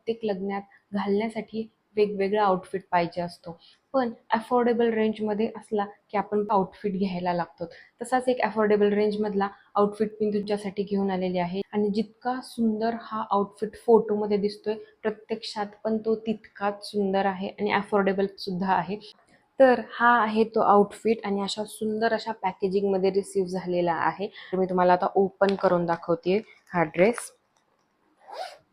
प्रत्येक लग्नात घालण्यासाठी वेगवेगळा आउटफिट पाहिजे असतो. पण अफोर्डेबल रेंजमध्ये असला की आपण आउटफिट घ्यायला लागतो. तसाच एक अफोर्डेबल रेंजमधला आउटफिट मी तुमच्यासाठी घेऊन आलेले आहे आणि जितका सुंदर हा आउटफिट फोटोमध्ये दिसतोय, प्रत्यक्षात पण तो तितकाच सुंदर आहे आणि अफोर्डेबल सुद्धा आहे. तर हा आहे तो आउटफिट आणि अशा सुंदर अशा पॅकेजिंगमध्ये रिसीव्ह झालेला आहे. तर मी तुम्हाला आता ओपन करून दाखवते हा ड्रेस.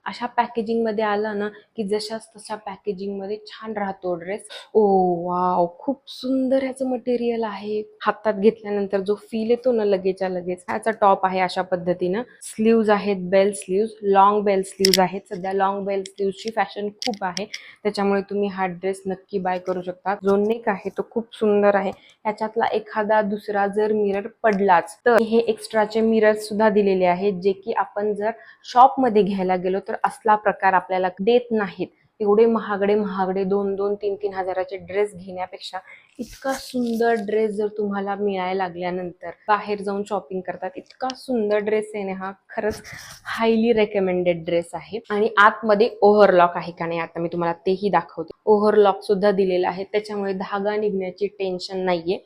अशा पॅकेजिंगमध्ये आला ना की जशाच तशा पॅकेजिंगमध्ये छान राहतो ड्रेस. ओ वाव, खूप सुंदर ह्याचं मटेरियल आहे. हातात घेतल्यानंतर जो फील येतो ना लगेचच्या लगेच. ह्याचा टॉप आहे अशा पद्धतीनं. स्लीव्ज आहेत bell sleeves, long bell sleeves आहेत. सध्या लॉंग बेल स्लीव्जची फॅशन खूप आहे, त्याच्यामुळे तुम्ही हा ड्रेस नक्की बाय करू शकता. जो नेक आहे तो खूप सुंदर आहे. ह्याच्यातला एखादा दुसरा जर मिरर पडलाच तर हे एक्स्ट्राचे मिरर सुद्धा दिलेले आहेत, जे की आपण जर शॉपमध्ये घ्यायला गेलो तर असला प्रकार आपल्याला देत नाहीत. एवढे महागडे महागडे 2-2, 3-3 हजाराचे ड्रेस घेण्यापेक्षा इतका सुंदर ड्रेस जर तुम्हाला मिळायला लागल्यानंतर बाहेर जाऊन शॉपिंग करतात, इतका सुंदर ड्रेस आहे ना हा, खरंच हायली रेकमेंडेड ड्रेस आहे. आणि आतमध्ये ओव्हरलॉक आहे का नाही आता मी तुम्हाला तेही दाखवते. ओव्हरलॉक सुद्धा दिलेला आहे, त्याच्यामुळे धागा निघण्याची टेन्शन नाहीये.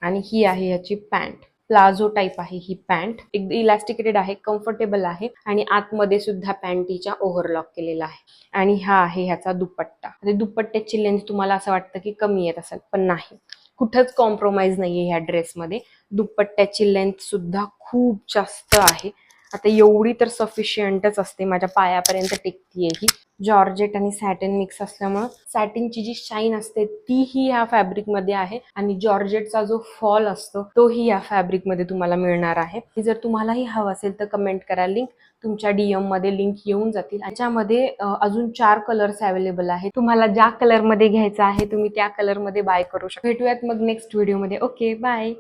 आणि ही आहे याची पॅन्ट. प्लाझो टाइप आहे ही पॅन्ट, एक इलास्टिकेटेड आहे, कम्फर्टेबल आहे आणि आतमध्ये सुद्धा पॅन्टीच्या ओव्हरलॉक केलेला आहे. आणि हा आहे ह्याचा दुपट्टा. म्हणजे दुपट्ट्याची लेंथ तुम्हाला असं वाटतं की कमी येत असेल, पण नाही, कुठंच कॉम्प्रोमाइज नाहीये ह्या ड्रेसमध्ये. दुपट्ट्याची लेंथ सुद्धा खूप जास्त आहे. आता एवढी तर सफिशियंटच असते, माझ्या पायापर्यंत टेकतीये ही. जॉर्जेट आणि सॅटिन मिक्स असल्यामुळं सॅटिनची जी शाईन असते तीही या फॅब्रिकमध्ये आहे आणि जॉर्जेटचा जो फॉल असतो तोही या फॅब्रिकमध्ये तुम्हाला मिळणार आहे. जर तुम्हालाही हवं असेल तर कमेंट करा, लिंक तुमच्या DM मध्ये लिंक येऊन जातील. याच्यामध्ये अजून 4 कलर्स अवेलेबल आहेत. तुम्हाला ज्या कलरमध्ये घ्यायचा आहे तुम्ही त्या कलरमध्ये बाय करू शकता. भेटूयात मग नेक्स्ट व्हिडिओमध्ये. Okay, bye.